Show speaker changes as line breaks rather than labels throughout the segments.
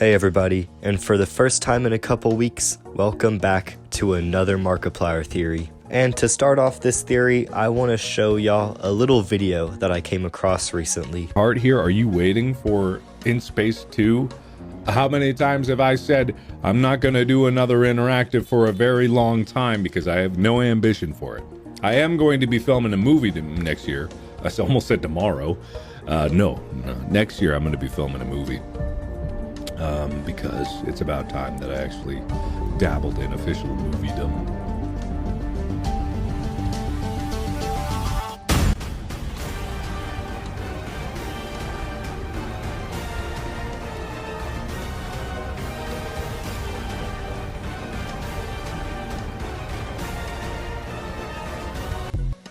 Hey everybody, and for the first time in a couple weeks, welcome back to another Markiplier theory. And to start off this theory, I want to show y'all a little video that I came across recently.
Art here, are you waiting for In Space 2? How many times have I said I'm not going to do another interactive for a very long time because I have no ambition for it? I am going to be filming a movie next year. I almost said tomorrow. No, next year I'm going to be filming a movie. Because it's about time that I actually dabbled in official moviedom.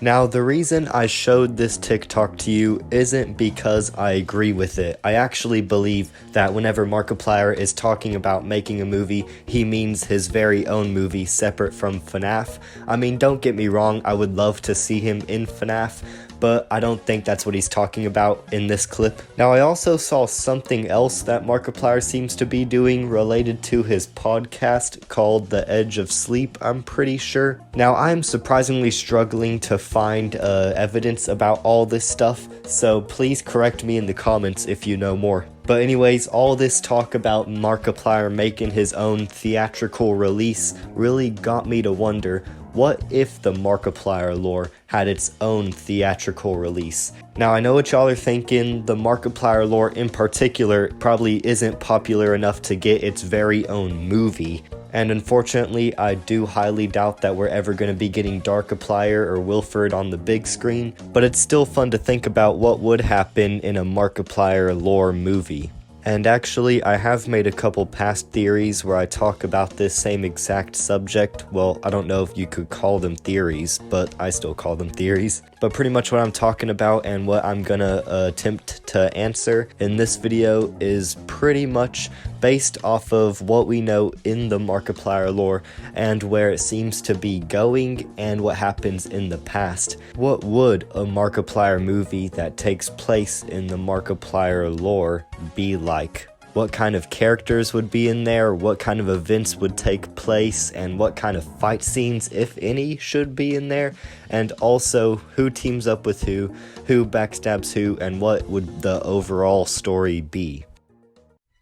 Now, the reason I showed this TikTok to you isn't because I agree with it. I actually believe that whenever Markiplier is talking about making a movie, he means his very own movie separate from FNAF. I mean, don't get me wrong, I would love to see him in FNAF, but I don't think that's what he's talking about in this clip. Now, I also saw something else that Markiplier seems to be doing related to his podcast called The Edge of Sleep, I'm pretty sure. Now, I'm surprisingly struggling to find evidence about all this stuff, so please correct me in the comments if you know more. But anyways, all this talk about Markiplier making his own theatrical release really got me to wonder, what if the Markiplier lore had its own theatrical release? Now, I know what y'all are thinking, the Markiplier lore in particular probably isn't popular enough to get its very own movie. And unfortunately, I do highly doubt that we're ever going to be getting Darkiplier or WILFORD on the big screen, but it's still fun to think about what would happen in a Markiplier lore movie. And actually, I have made a couple past theories where I talk about this same exact subject. Well, I don't know if you could call them theories, but I still call them theories. But pretty much what I'm talking about and what I'm gonna attempt to answer in this video is pretty much based off of what we know in the Markiplier lore and where it seems to be going and what happens in the past. What would a Markiplier movie that takes place in the Markiplier lore be like? What kind of characters would be in there, what kind of events would take place, and what kind of fight scenes, if any, should be in there, and also who teams up with who backstabs who, and what would the overall story be.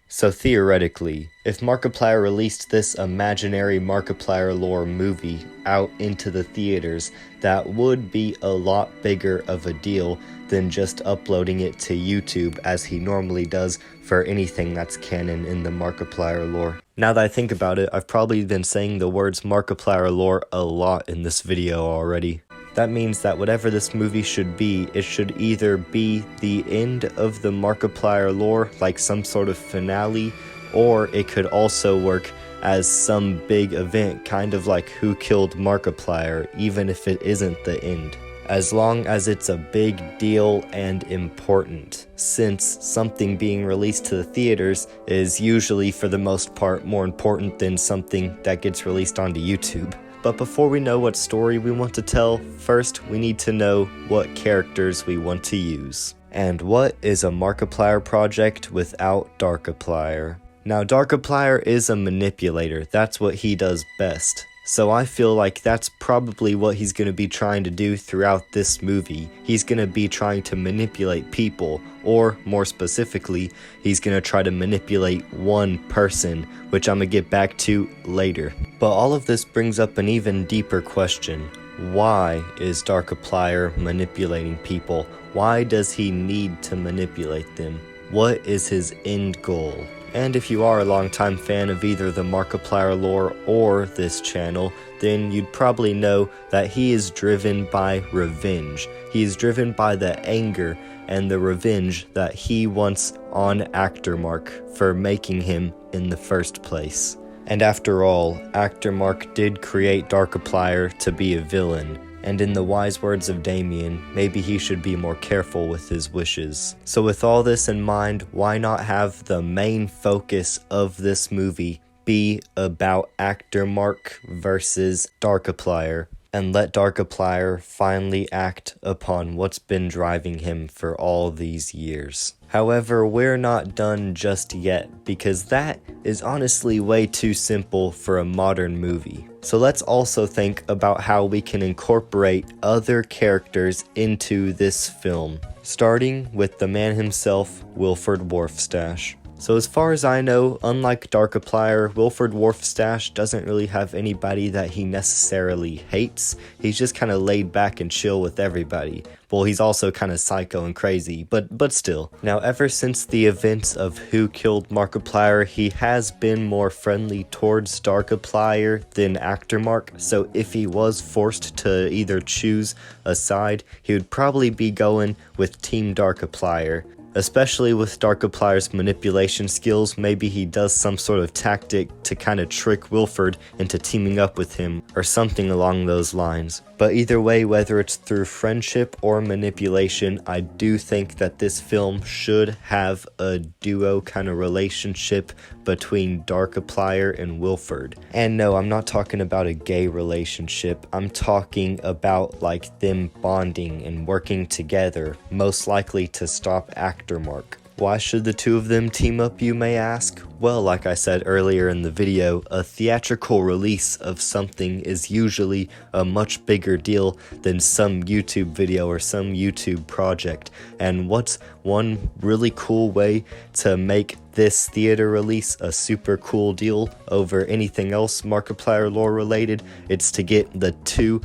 So theoretically, if Markiplier released this imaginary Markiplier lore movie out into the theaters, that would be a lot bigger of a deal than just uploading it to YouTube as he normally does for anything that's canon in the Markiplier lore. Now that I think about it, I've probably been saying the words Markiplier lore a lot in this video already. That means that whatever this movie should be, it should either be the end of the Markiplier lore, like some sort of finale, or it could also work as some big event, kind of like Who Killed Markiplier, even if it isn't the end. As long as it's a big deal and important, since something being released to the theaters is usually, for the most part, more important than something that gets released onto YouTube. But before we know what story we want to tell, first we need to know what characters we want to use. And what is a Markiplier project without Darkiplier? Now, Darkiplier is a manipulator, that's what he does best. So I feel like that's probably what he's going to be trying to do throughout this movie. He's going to be trying to manipulate people, or more specifically, he's going to try to manipulate one person, which I'm going to get back to later. But all of this brings up an even deeper question. Why is Darkiplier manipulating people? Why does he need to manipulate them? What is his end goal? And if you are a longtime fan of either the Markiplier lore or this channel, then you'd probably know that he is driven by revenge. He is driven by the anger and the revenge that he wants on Actor Mark for making him in the first place. And after all, Actor Mark did create Darkiplier to be a villain. And in the wise words of Damien, maybe he should be more careful with his wishes. So with all this in mind, why not have the main focus of this movie be about Actor Mark versus Darkiplier, and let Darkiplier finally act upon what's been driving him for all these years. However, we're not done just yet, because that is honestly way too simple for a modern movie. So let's also think about how we can incorporate other characters into this film, starting with the man himself, Wilford Wharfstash. So as far as I know, unlike Darkiplier, Wilford Wharfstash doesn't really have anybody that he necessarily hates. He's just kind of laid back and chill with everybody. Well, he's also kind of psycho and crazy, but still. Now, ever since the events of Who Killed Markiplier, he has been more friendly towards Darkiplier than Actor Mark, so if he was forced to either choose a side, he would probably be going with Team Darkiplier. Especially with Darkiplier's manipulation skills, maybe he does some sort of tactic to kind of trick Wilford into teaming up with him, or something along those lines. But either way, whether it's through friendship or manipulation, I do think that this film should have a duo kind of relationship between Darkiplier and Wilford. And no, I'm not talking about a gay relationship, I'm talking about like them bonding and working together, most likely to stop Actor Mark. Why should the two of them team up, you may ask? Well, like I said earlier in the video, a theatrical release of something is usually a much bigger deal than some YouTube video or some YouTube project. And what's one really cool way to make this theater release a super cool deal over anything else Markiplier Lore related? It's to get the two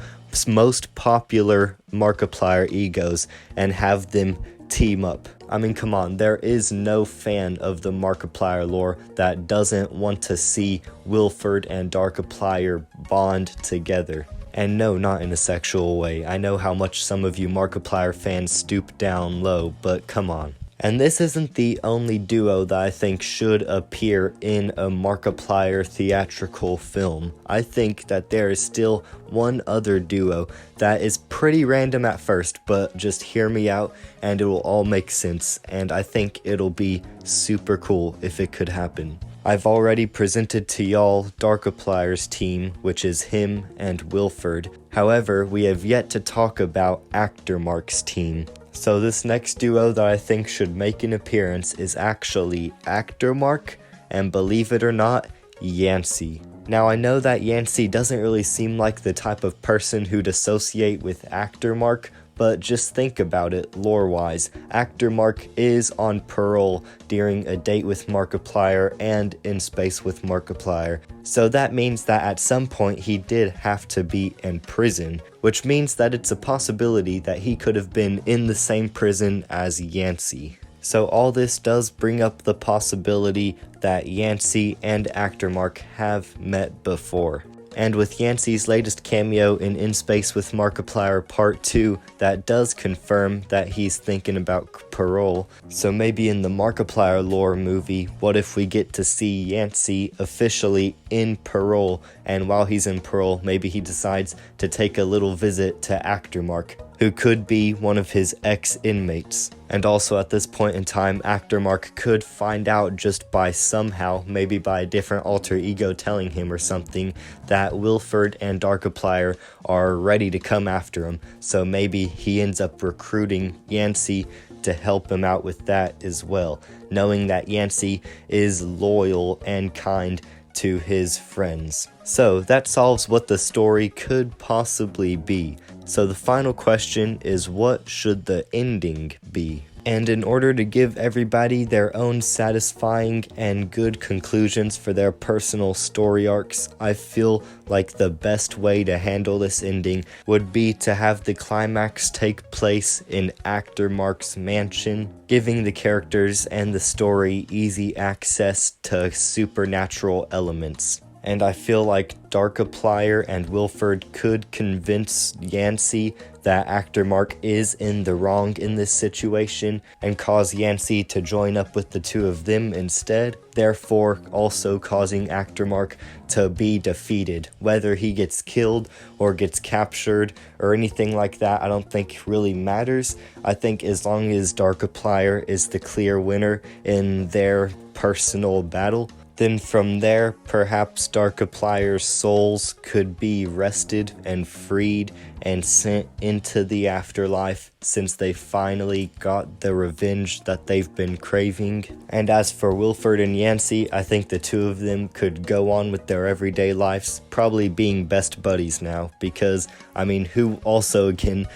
most popular Markiplier egos and have them team up. I mean, come on, there is no fan of the Markiplier Lore that doesn't want to see Wilford and Darkiplier bond together. And no, not in a sexual way. I know how much some of you Markiplier fans stoop down low, but come on. And this isn't the only duo that I think should appear in a Markiplier theatrical film. I think that there is still one other duo that is pretty random at first, but just hear me out and it will all make sense, and I think it'll be super cool if it could happen. I've already presented to y'all Darkiplier's team, which is him and Wilford. However, we have yet to talk about Actor Mark's team. So this next duo that I think should make an appearance is actually Actor Mark, and believe it or not, Yancy. Now I know that Yancy doesn't really seem like the type of person who'd associate with Actor Mark, but just think about it lore-wise. Actor Mark is on parole during a date with Markiplier and in space with Markiplier. So that means that at some point he did have to be in prison, which means that it's a possibility that he could have been in the same prison as Yancy. So all this does bring up the possibility that Yancy and Actor Mark have met before. And with Yancy's latest cameo in Space with Markiplier Part 2, that does confirm that he's thinking about parole. So maybe in the Markiplier Lore movie, what if we get to see Yancy officially in parole, and while he's in parole, maybe he decides to take a little visit to Actor Mark, who could be one of his ex-inmates. And also at this point in time, Actor Mark could find out just by somehow, maybe by a different alter ego telling him or something, that Wilford and Darkiplier are ready to come after him. So maybe he ends up recruiting Yancy to help him out with that as well, knowing that Yancy is loyal and kind to his friends. So that solves what the story could possibly be. So the final question is, what should the ending be? And in order to give everybody their own satisfying and good conclusions for their personal story arcs, I feel like the best way to handle this ending would be to have the climax take place in Actor Mark's mansion, giving the characters and the story easy access to supernatural elements. And I feel like Darkiplier and Wilford could convince Yancy that Actor Mark is in the wrong in this situation and cause Yancy to join up with the two of them instead, therefore also causing Actor Mark to be defeated. Whether he gets killed or gets captured or anything like that, I don't think really matters. I think as long as Darkiplier is the clear winner in their personal battle, then from there, perhaps Darkiplier's souls could be rested and freed and sent into the afterlife since they finally got the revenge that they've been craving. And as for Wilford and Yancy, I think the two of them could go on with their everyday lives, probably being best buddies now, because, I mean, who also, again,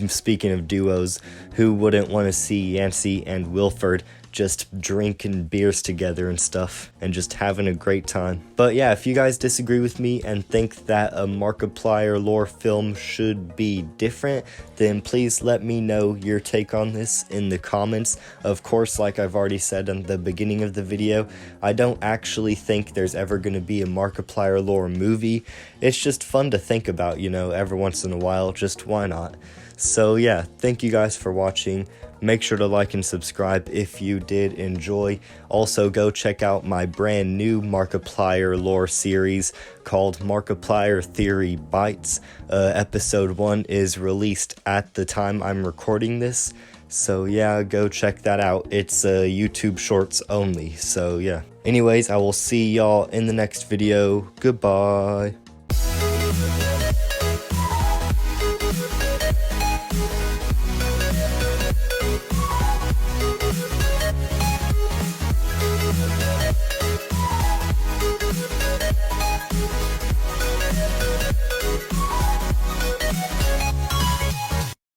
speaking of duos, who wouldn't want to see Yancy and Wilford just drinking beers together and stuff and just having a great time? But yeah, if you guys disagree with me and think that a Markiplier Lore film should be different, then please let me know your take on this in the comments. Of course, like I've already said in the beginning of the video, I don't actually think there's ever going to be a Markiplier Lore movie. It's just fun to think about, you know, every once in a while, just why not? So yeah, thank you guys for watching. Make sure to like and subscribe if you did enjoy. Also, go check out my brand new Markiplier Lore series called Markiplier Theory Bites. Episode 1 is released at the time I'm recording this. So yeah, go check that out. It's YouTube Shorts only. So yeah. Anyways, I will see y'all in the next video. Goodbye.